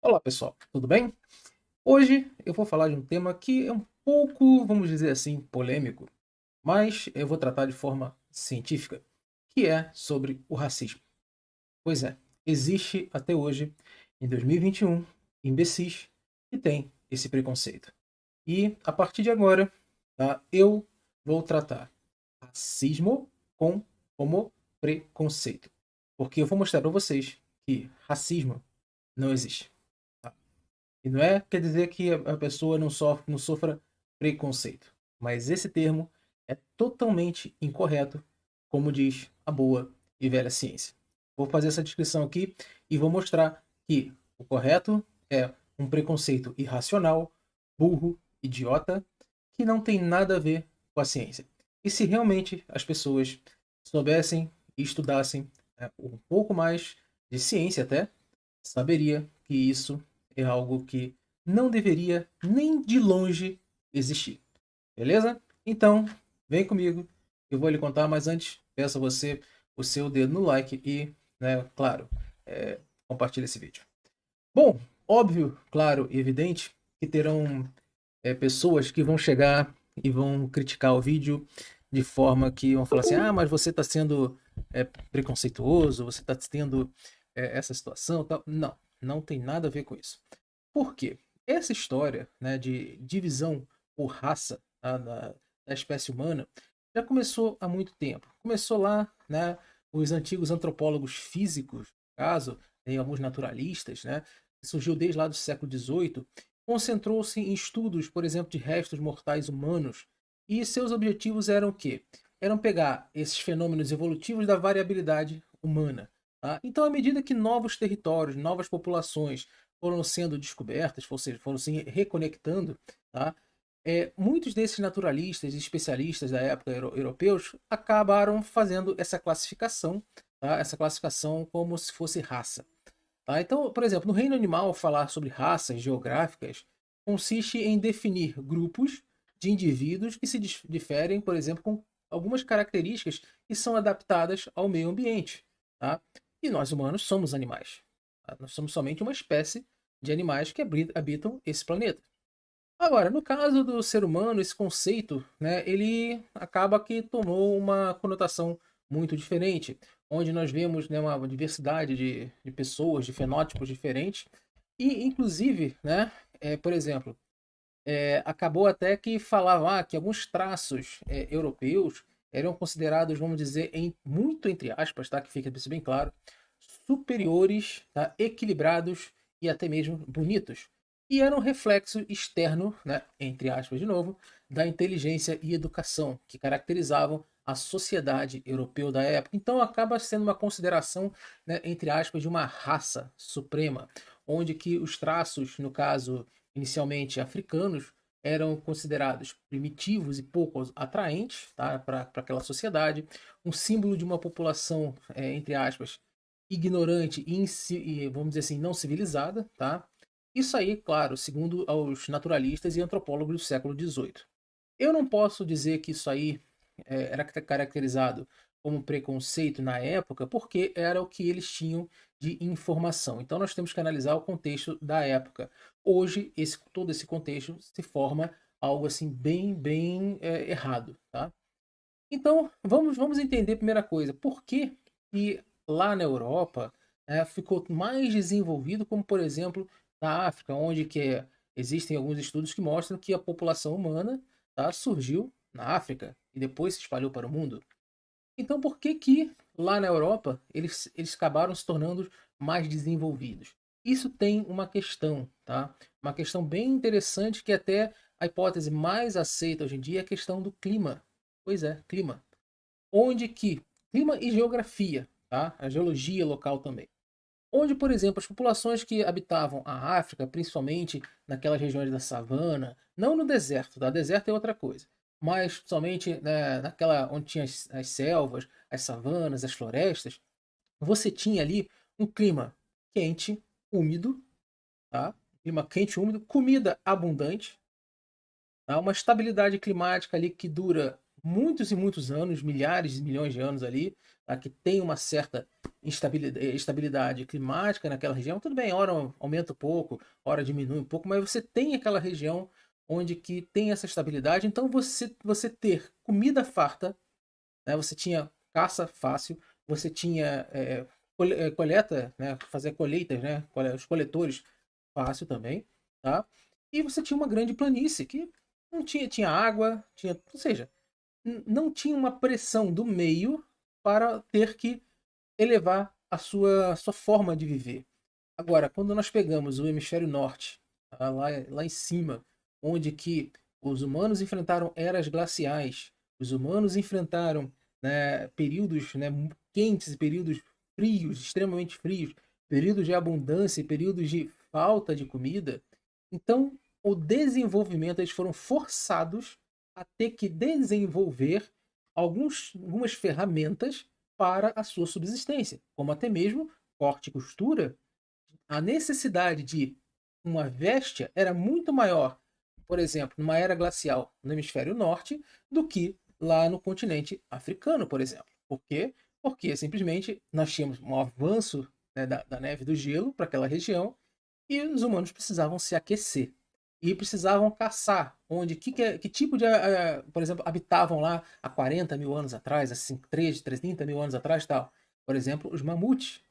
Olá pessoal, tudo bem? Hoje eu vou falar de um tema que é um pouco, vamos dizer assim, polêmico, mas eu vou tratar de forma científica, que é sobre o racismo. Pois é, existe até hoje, em 2021, imbecis que têm esse preconceito. E a partir de agora, tá, eu vou tratar racismo como preconceito. Porque eu vou mostrar para vocês que racismo não existe. Tá? E não é quer dizer que a pessoa não sofra preconceito. Mas esse termo é totalmente incorreto, como diz a boa e velha ciência. Vou fazer essa descrição aqui e vou mostrar que o correto é um preconceito irracional, burro, idiota, que não tem nada a ver com a ciência. E se realmente as pessoas soubessem e estudassem, né, um pouco mais de ciência até, saberia que isso é algo que não deveria nem de longe existir. Beleza? Então, vem comigo, eu vou lhe contar, mas antes, peço a você o seu dedo no like e, né, claro, compartilhe esse vídeo. Bom, óbvio, claro e evidente que terão pessoas que vão chegar e vão criticar o vídeo de forma que vão falar assim: ah, mas você está sendo preconceituoso, você está tendo essa situação. Tal. Não, não tem nada a ver com isso. Por quê? Essa história, né, de divisão por raça, tá, da espécie humana já começou há muito tempo. Começou lá, né, os antigos antropólogos físicos, no caso, tem alguns naturalistas, né, que surgiu desde lá do século XVIII, concentrou-se em estudos, por exemplo, de restos mortais humanos, e seus objetivos eram o quê? Eram pegar esses fenômenos evolutivos da variabilidade humana. Tá? Então, à medida que novos territórios, novas populações foram sendo descobertas, ou seja, foram se reconectando, tá? Muitos desses naturalistas e especialistas da época europeus acabaram fazendo essa classificação, tá? Essa classificação como se fosse raça. Tá? Então, por exemplo, no reino animal, falar sobre raças geográficas consiste em definir grupos de indivíduos que se diferem, por exemplo, com algumas características que são adaptadas ao meio ambiente. Tá? E nós humanos somos animais. Tá? Nós somos somente uma espécie de animais que habitam esse planeta. Agora, no caso do ser humano, esse conceito, né, ele acaba que tomou uma conotação muito diferente, onde nós vemos, né, uma diversidade de pessoas, de fenótipos diferentes, e inclusive, né, por exemplo, acabou até que falavam que alguns traços europeus eram considerados, vamos dizer, muito entre aspas, tá, que fica bem claro, superiores, tá, equilibrados e até mesmo bonitos. E era um reflexo externo, né, entre aspas de novo, da inteligência e educação que caracterizavam a sociedade europeu da época. Então acaba sendo uma consideração, né, entre aspas, de uma raça suprema, onde que os traços, no caso inicialmente africanos, eram considerados primitivos e pouco atraentes, tá, para aquela sociedade, um símbolo de uma população, entre aspas, ignorante e, vamos dizer assim, não civilizada, tá? Isso aí, claro, segundo os naturalistas e antropólogos do século XVIII. Eu não posso dizer que isso aí era caracterizado como preconceito na época, porque era o que eles tinham de informação. Então nós temos que analisar o contexto da época. Hoje, todo esse contexto se forma algo assim bem errado, tá? Então vamos entender a primeira coisa, por que, que lá na Europa ficou mais desenvolvido, como por exemplo na África, onde existem alguns estudos que mostram que a população humana, tá, surgiu na África e depois se espalhou para o mundo. Então, por que que lá na Europa eles acabaram se tornando mais desenvolvidos? Isso tem uma questão, tá? Uma questão bem interessante que até a hipótese mais aceita hoje em dia é a questão do clima. Pois é, clima. Onde que clima e geografia, tá? A geologia local também. Onde, por exemplo, as populações que habitavam a África, principalmente naquelas regiões da savana, não no deserto, tá? Deserto é outra coisa, mas somente, né, naquela onde tinha as selvas, as savanas, as florestas, você tinha ali um clima quente, úmido, tá? Clima quente, úmido, comida abundante, tá? Uma estabilidade climática ali que dura muitos e muitos anos, milhares de milhões de anos ali, tá? Que tem uma certa estabilidade climática naquela região. Tudo bem, hora aumenta um pouco, hora diminui um pouco, mas você tem aquela região onde que tem essa estabilidade. Então você ter comida farta, né? Você tinha caça fácil, você tinha coleta, né? Fazer colheitas, né? Os coletores fácil também, tá? E você tinha uma grande planície que não tinha água, tinha, ou seja, não tinha uma pressão do meio para ter que elevar a sua forma de viver. Agora, quando nós pegamos o hemisfério norte, tá? Lá em cima, onde que os humanos enfrentaram eras glaciais, os humanos enfrentaram, né, períodos, né, quentes e períodos frios, extremamente frios, períodos de abundância e períodos de falta de comida. Então, o desenvolvimento, eles foram forçados a ter que desenvolver algumas ferramentas para a sua subsistência, como até mesmo corte e costura. A necessidade de uma véstia era muito maior, por exemplo, numa era glacial no hemisfério norte, do que lá no continente africano, por exemplo. Por quê? Porque simplesmente nós tínhamos um avanço, né, da neve e do gelo para aquela região e os humanos precisavam se aquecer e precisavam caçar. Que tipo de, por exemplo, habitavam lá há 40 mil anos atrás, assim, 30 mil anos atrás, tal. Por exemplo, os mamutes,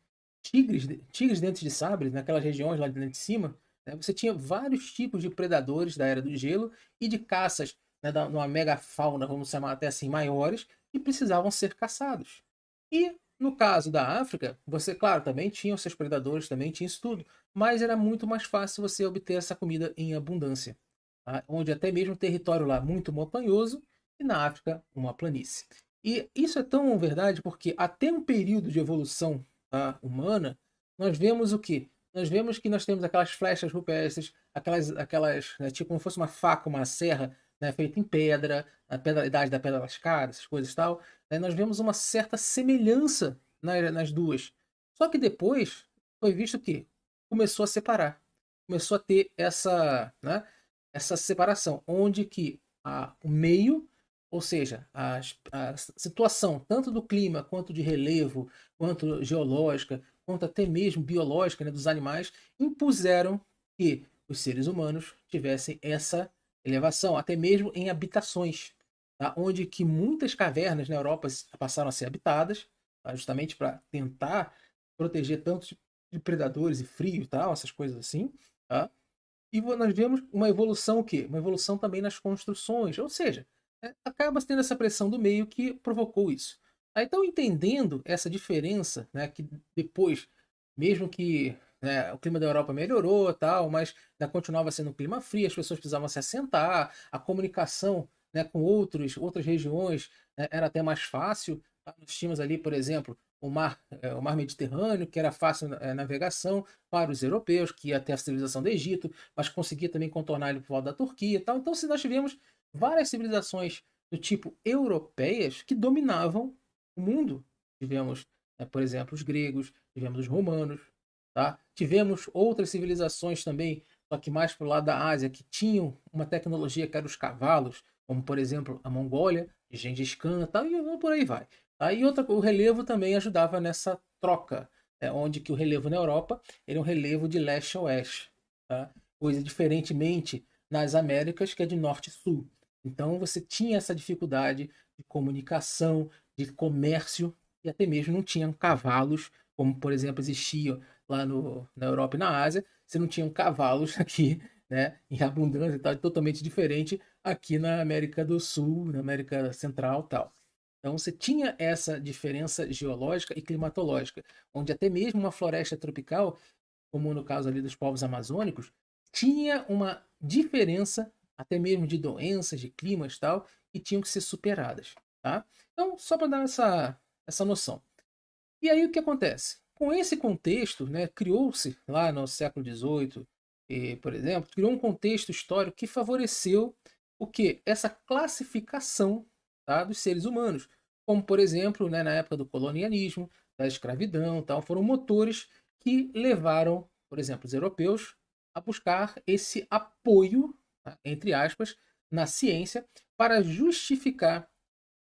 tigres dentes de sabre, naquelas regiões lá de cima, né, você tinha vários tipos de predadores da Era do Gelo e de caças, né, numa megafauna, vamos chamar até assim, maiores, que precisavam ser caçados. E no caso da África, você, claro, também tinha os seus predadores, também tinha isso tudo, mas era muito mais fácil você obter essa comida em abundância, tá? Onde até mesmo o território lá muito montanhoso e na África uma planície. E isso é tão verdade porque até um período de evolução, tá, humana, nós vemos o quê? Nós vemos que nós temos aquelas flechas rupestres, aquelas né, tipo como se fosse uma faca, uma serra, né, feita em pedra, a idade da pedra lascada, essas coisas e tal. Né, nós vemos uma certa semelhança nas duas. Só que depois foi visto que começou a separar. Começou a ter essa separação, onde que o meio, ou seja, a situação tanto do clima, quanto de relevo, quanto geológica, quanto até mesmo biológica, né, dos animais, impuseram que os seres humanos tivessem essa elevação, até mesmo em habitações, tá? Onde que muitas cavernas na Europa passaram a ser habitadas, tá? Justamente para tentar proteger tanto de predadores e frio e tal, essas coisas assim, tá? E nós vemos uma evolução o quê? Uma evolução também nas construções, ou seja, acaba tendo essa pressão do meio que provocou isso. Então, entendendo essa diferença, né, que depois, mesmo que né, o clima da Europa melhorou, tal, mas ainda continuava sendo um clima frio, as pessoas precisavam se assentar, a comunicação, né, com outras regiões, né, era até mais fácil. Tá? Nós tínhamos ali, por exemplo, o mar Mediterrâneo, que era fácil navegação para os europeus, que ia até a civilização do Egito, mas conseguia também contornar ele por volta da Turquia e tal. Então, se nós tivemos várias civilizações do tipo europeias que dominavam o mundo. Tivemos, né, por exemplo, os gregos, tivemos os romanos, tá? Tivemos outras civilizações também, só que mais para o lado da Ásia, que tinham uma tecnologia que era os cavalos, como por exemplo a Mongólia, de Gengis Khan, tal, e por aí vai. Aí o relevo também ajudava nessa troca, onde que o relevo na Europa era um relevo de leste a oeste, tá? Coisa diferentemente nas Américas, que é de norte a sul. Então você tinha essa dificuldade de comunicação, de comércio, e até mesmo não tinham cavalos, como por exemplo existiam lá na Europa e na Ásia, você não tinham cavalos aqui, né, em abundância e tal, totalmente diferente aqui na América do Sul, na América Central e tal. Então você tinha essa diferença geológica e climatológica, onde até mesmo uma floresta tropical, como no caso ali dos povos amazônicos, tinha uma diferença até mesmo de doenças, de climas e tal, que tinham que ser superadas, tá? Então, só para dar essa noção. E aí o que acontece? Com esse contexto, né, criou-se lá no século XVIII, por exemplo, criou um contexto histórico que favoreceu o que? Essa classificação, tá, dos seres humanos. Como, por exemplo, né, na época do colonialismo, da escravidão, tal, foram motores que levaram, por exemplo, os europeus a buscar esse apoio, tá, entre aspas, na ciência para justificar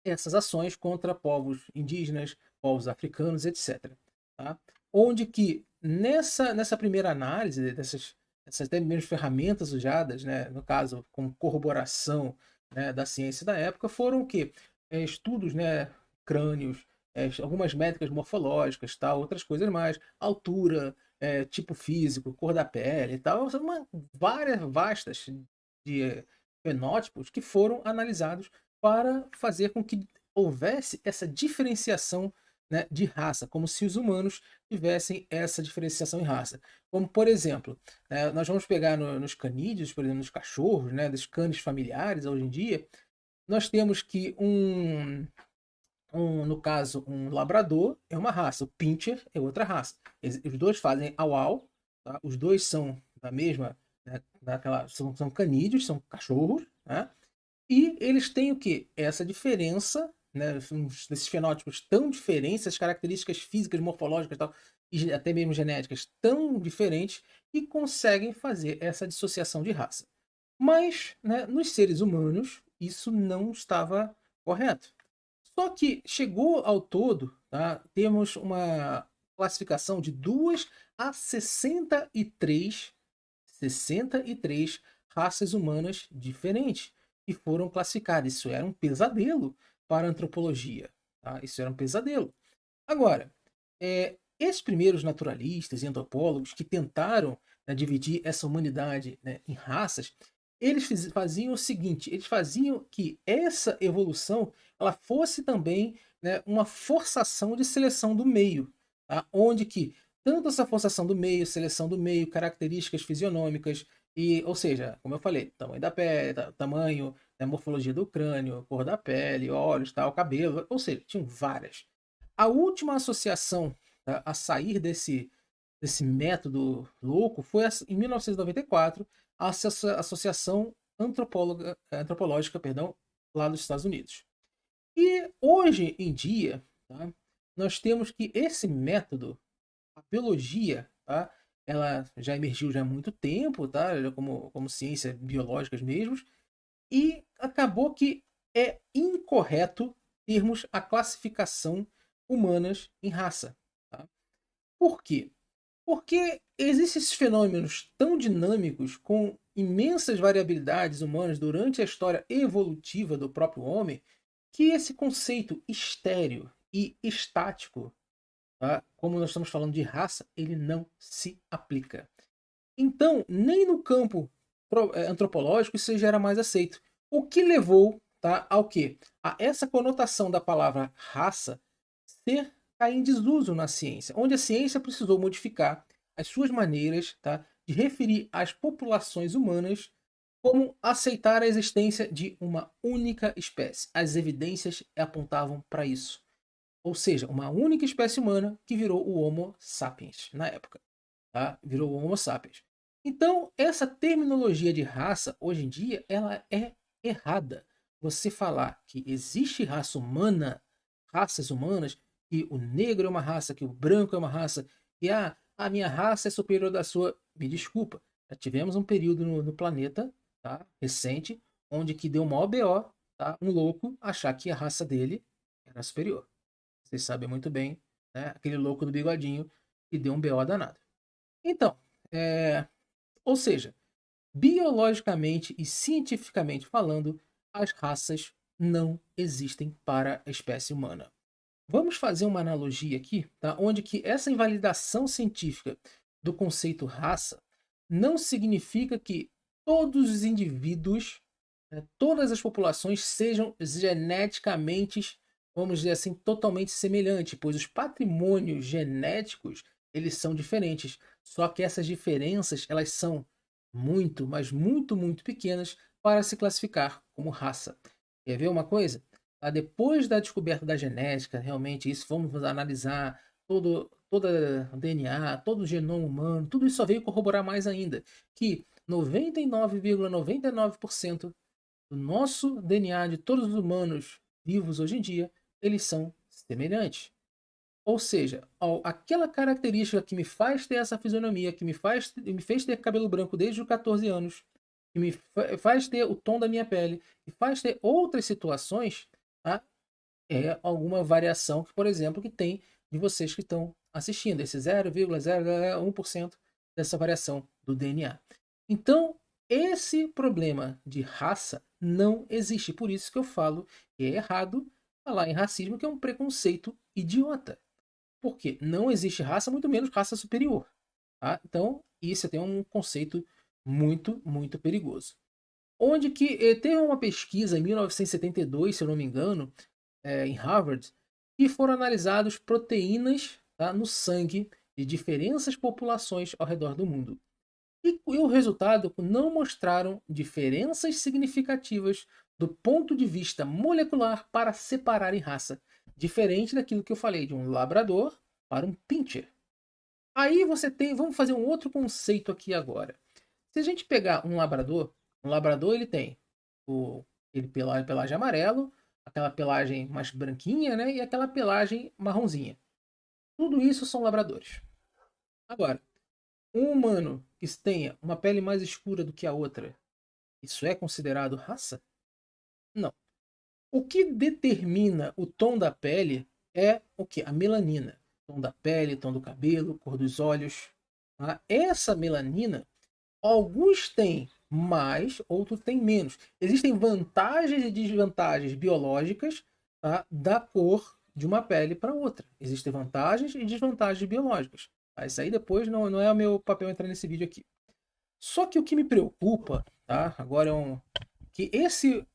essas ações contra povos indígenas, povos africanos, etc. Tá? Onde que nessa primeira análise dessas até mesmo ferramentas usadas, né, no caso com corroboração, né, da ciência da época, foram o quê? Estudos, né, crânios, algumas métricas morfológicas, tal, outras coisas mais, altura, tipo físico, cor da pele e tal, são várias vastas de fenótipos que foram analisados para fazer com que houvesse essa diferenciação, né, de raça, como se os humanos tivessem essa diferenciação em raça. Como, por exemplo, nós vamos pegar nos canídeos, por exemplo, nos cachorros, né, dos cães familiares, hoje em dia, nós temos que no caso, um labrador é uma raça, o pincher é outra raça. Os dois fazem au-au, tá? Os dois são da mesma, né, são canídeos, são cachorros, né? E eles têm o quê? Essa diferença, né, desses fenótipos tão diferentes, essas características físicas, morfológicas tal, e até mesmo genéticas tão diferentes, e conseguem fazer essa dissociação de raça. Mas, né, nos seres humanos, isso não estava correto. Só que chegou ao todo, tá, temos uma classificação de 2 a 63 raças humanas diferentes que foram classificadas. Isso era um pesadelo para a antropologia. Tá? Isso era um pesadelo. Agora, esses primeiros naturalistas e antropólogos que tentaram, né, dividir essa humanidade, né, em raças, eles faziam o seguinte: eles faziam que essa evolução ela fosse também, né, uma forçação de seleção do meio, tá? Onde que tanto essa forçação do meio, seleção do meio, características fisionômicas, ou seja, como eu falei, tamanho da pele, tamanho, né, morfologia do crânio, cor da pele, olhos, tal, cabelo, ou seja, tinham várias. A última associação, tá, a sair desse método louco foi em 1994 a Associação Antropológica, perdão, lá dos Estados Unidos. E hoje em dia, tá, nós temos que esse método, a biologia, tá, ela já emergiu já há muito tempo, tá, como ciência biológicas mesmo, e acabou que é incorreto termos a classificação humanas em raça. Tá? Por quê? Porque existem esses fenômenos tão dinâmicos, com imensas variabilidades humanas durante a história evolutiva do próprio homem, que esse conceito estéreo e estático, tá? Como nós estamos falando de raça, ele não se aplica. Então, nem no campo antropológico isso já era mais aceito. O que levou, tá, ao quê? A essa conotação da palavra raça ser cair em desuso na ciência, onde a ciência precisou modificar as suas maneiras, tá, de referir às populações humanas como aceitar a existência de uma única espécie. As evidências apontavam para isso. Ou seja, uma única espécie humana que virou o Homo sapiens na época. Tá? Virou o Homo sapiens. Então, essa terminologia de raça, hoje em dia, ela é errada. Você falar que existe raça humana, raças humanas, que o negro é uma raça, que o branco é uma raça, que a minha raça é superior da sua. Me desculpa, já tivemos um período no planeta, tá, recente, onde que deu maior BO, tá, um louco achar que a raça dele era superior. Vocês sabem muito bem, né, aquele louco do bigodinho que deu um BO danado. Então, ou seja, biologicamente e cientificamente falando, as raças não existem para a espécie humana. Vamos fazer uma analogia aqui, tá? Onde que essa invalidação científica do conceito raça não significa que todos os indivíduos, né, todas as populações sejam geneticamente, vamos dizer assim, totalmente semelhantes, pois os patrimônios genéticos eles são diferentes. Só que essas diferenças elas são muito, mas muito, muito pequenas para se classificar como raça. Quer ver uma coisa? Depois da descoberta da genética, realmente isso, vamos analisar todo o DNA, todo o genoma humano, tudo isso só veio corroborar mais ainda que 99,99% do nosso DNA de todos os humanos vivos hoje em dia, eles são semelhantes. Ou seja, aquela característica que me faz ter essa fisionomia, que me fez ter cabelo branco desde os 14 anos, que me faz ter o tom da minha pele, que faz ter outras situações, tá? é alguma variação que, por exemplo, que tem de vocês que estão assistindo, esse 0,001% dessa variação do DNA. Então, esse problema de raça não existe. Por isso que eu falo que é errado falar em racismo, que é um preconceito idiota. Porque não existe raça, muito menos raça superior. Tá? Então, isso tem um conceito muito, muito perigoso. Onde que teve uma pesquisa em 1972, se eu não me engano, em Harvard, que foram analisadas proteínas, tá, no sangue de diferentes populações ao redor do mundo. E o resultado não mostraram diferenças significativas do ponto de vista molecular para separar em raça, diferente daquilo que eu falei de um labrador para um pincher. Aí você tem, vamos fazer um outro conceito aqui agora. Se a gente pegar um labrador ele tem ele pelagem amarelo, aquela pelagem mais branquinha, né, e aquela pelagem marronzinha. Tudo isso são labradores. Agora, um humano que tenha uma pele mais escura do que a outra, isso é considerado raça? Não. O que determina o tom da pele é o que? A melanina. Tom da pele, tom do cabelo, cor dos olhos. Tá? Essa melanina, alguns têm mais, outros têm menos. Existem vantagens e desvantagens biológicas, tá, da cor de uma pele para outra. Existem vantagens e desvantagens biológicas. Tá? Isso aí depois não é o meu papel entrar nesse vídeo aqui. Só que o que me preocupa, tá? Agora que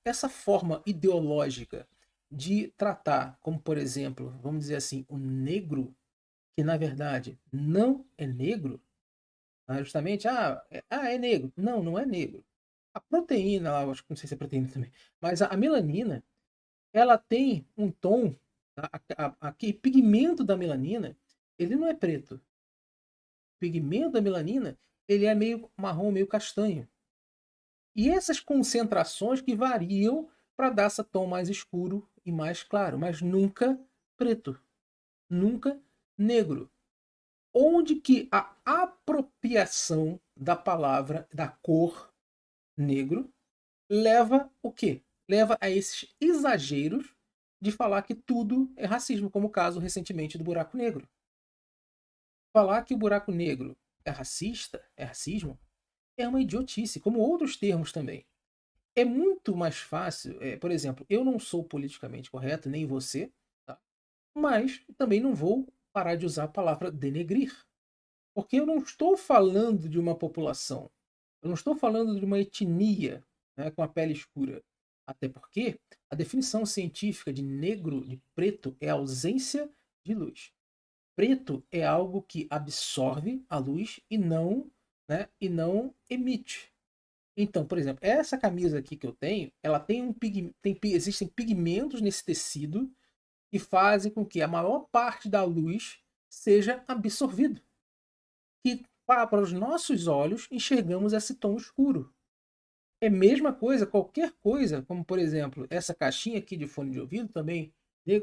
essa forma ideológica de tratar, como por exemplo, vamos dizer assim, o negro, que na verdade não é negro, tá? Justamente, é negro. Não, não é negro. A proteína, lá, acho que não sei se é proteína também, mas a melanina, ela tem um tom, tá? Aquele pigmento da melanina, ele não é preto. O pigmento da melanina, ele é meio marrom, meio castanho. E essas concentrações que variam para dar esse tom mais escuro e mais claro, mas nunca preto, nunca negro. Onde que a apropriação da palavra, da cor negro, leva o quê? Leva a esses exageros de falar que tudo é racismo, como o caso recentemente do buraco negro. Falar que o buraco negro é racista, é racismo, é uma idiotice, como outros termos também. É muito mais fácil, por exemplo, eu não sou politicamente correto, nem você, tá? Mas também não vou parar de usar a palavra denegrir. Porque eu não estou falando de uma população, eu não estou falando de uma etnia, né, com a pele escura. Até porque a definição científica de negro, de preto, é ausência de luz. Preto é algo que absorve a luz e não emite. Então, por exemplo, essa camisa aqui que eu tenho, ela tem existem pigmentos nesse tecido que fazem com que a maior parte da luz seja absorvida. Que para os nossos olhos enxergamos esse tom escuro. É a mesma coisa, qualquer coisa, como por exemplo, essa caixinha aqui de fone de ouvido também,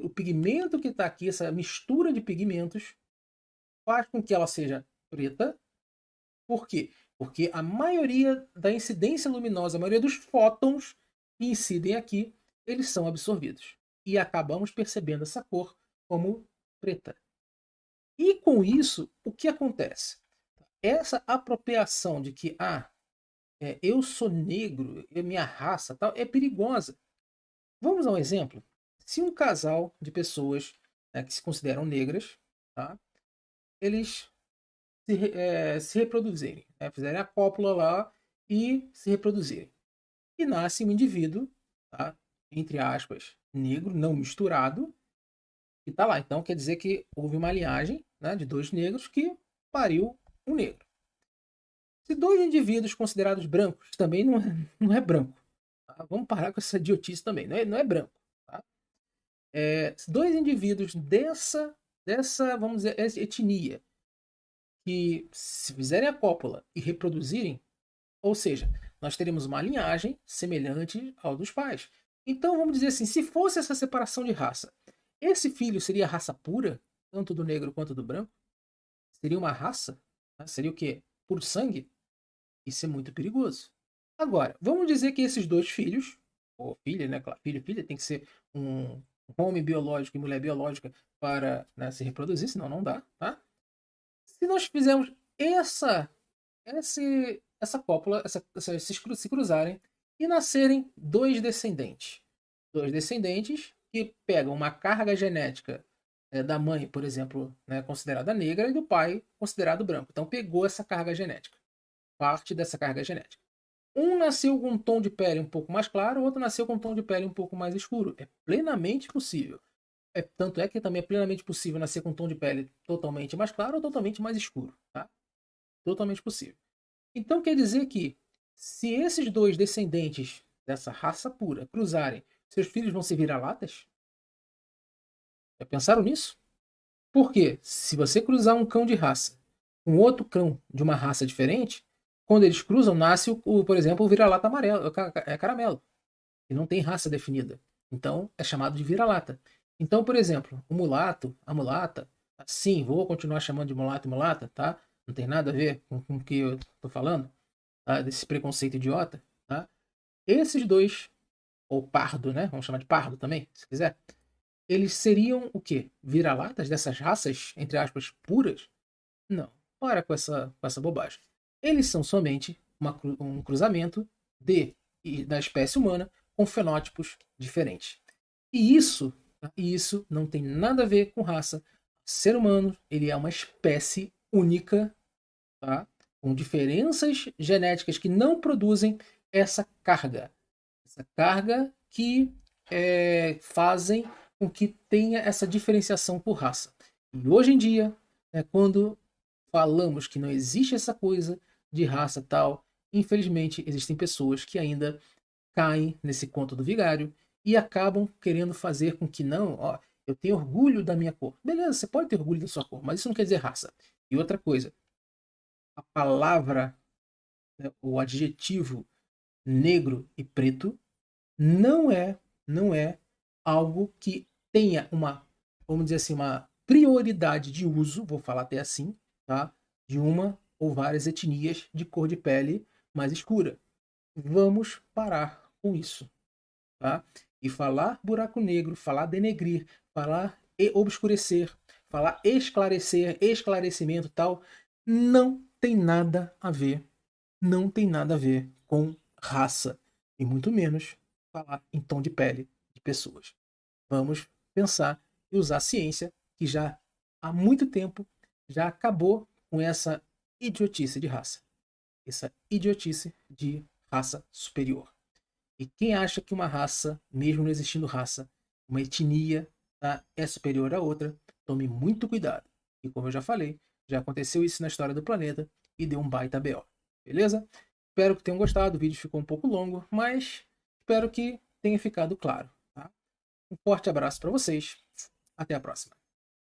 o pigmento que está aqui, essa mistura de pigmentos, faz com que ela seja preta. Por quê? Porque a maioria da incidência luminosa, a maioria dos fótons que incidem aqui, eles são absorvidos. E acabamos percebendo essa cor como preta. E com isso, o que acontece? Essa apropriação de que eu sou negro, minha raça tal, é perigosa. Vamos a um exemplo. Se um casal de pessoas, né, que se consideram negras, tá, eles se reproduzirem, né, fizerem a cópula lá e se reproduzirem. E nasce um indivíduo, tá, entre aspas, negro, não misturado, e tá lá. Então quer dizer que houve uma linhagem, né, de dois negros que pariu um negro. Se dois indivíduos considerados brancos, também não é branco. Tá? Vamos parar com essa idiotice também, não é branco. Tá? Se dois indivíduos dessa, vamos dizer, etnia, que se fizerem a cópula e reproduzirem, ou seja, nós teremos uma linhagem semelhante ao dos pais. Então, vamos dizer assim, se fosse essa separação de raça, esse filho seria raça pura, tanto do negro quanto do branco? Seria uma raça? Tá? Seria o quê? Puro sangue? Isso é muito perigoso. Agora, vamos dizer que esses dois filhos, ou filha, né? Claro, filho e filha tem que ser um. homem biológico e mulher biológica para, né, se reproduzir, senão não dá, tá? Se nós fizermos essa, essa cópula, se cruzarem e nascerem dois descendentes que pegam uma carga genética da mãe, por exemplo, né, considerada negra, e do pai considerado branco. Então pegou essa carga genética, parte dessa carga genética. Um nasceu com um tom de pele um pouco mais claro, o outro nasceu com um tom de pele um pouco mais escuro. É plenamente possível. Tanto é que também é plenamente possível nascer com um tom de pele totalmente mais claro ou totalmente mais escuro. Tá? Totalmente possível. Então quer dizer que se esses dois descendentes dessa raça pura cruzarem, seus filhos vão ser vira-latas? Já pensaram nisso? Porque se você cruzar um cão de raça com outro cão de uma raça diferente, quando eles cruzam, nasce, por exemplo, o vira-lata amarelo, é caramelo, e não tem raça definida. Então é chamado de vira-lata. Então, por exemplo, o mulato, a mulata, sim, vou continuar chamando de mulato e mulata, tá? Não tem nada a ver com o que eu estou falando, tá? Desse preconceito idiota, tá? Esses dois, ou pardo, né? Vamos chamar de pardo também, se quiser. Eles seriam o quê? Vira-latas dessas raças, entre aspas, puras? Não, para com essa bobagem. Eles são somente um cruzamento da espécie humana com fenótipos diferentes. E isso não tem nada a ver com raça. O ser humano, ele é uma espécie única, tá? Com diferenças genéticas que não produzem essa carga. Essa carga que fazem com que tenha essa diferenciação por raça. E hoje em dia, quando falamos que não existe essa coisa de raça tal, infelizmente existem pessoas que ainda caem nesse conto do vigário e acabam querendo fazer com que não, ó, eu tenho orgulho da minha cor. Beleza, você pode ter orgulho da sua cor, mas isso não quer dizer raça. E outra coisa, a palavra, né, o adjetivo negro e preto não é algo que tenha uma, vamos dizer assim, uma prioridade de uso, vou falar até assim, tá? De uma ou várias etnias de cor de pele mais escura. Vamos parar com isso, tá? E falar buraco negro, falar denegrir, falar obscurecer, falar esclarecer, esclarecimento tal, não tem nada a ver, não tem nada a ver com raça, e muito menos falar em tom de pele de pessoas. Vamos pensar e usar a ciência, que já há muito tempo já acabou com essa idiotice de raça. Essa idiotice de raça superior. E quem acha que uma raça, mesmo não existindo raça, uma etnia, tá, é superior à outra, tome muito cuidado. E como eu já falei, já aconteceu isso na história do planeta e deu um baita BO. Beleza? Espero que tenham gostado. O vídeo ficou um pouco longo, mas espero que tenha ficado claro. Tá? Um forte abraço para vocês. Até a próxima.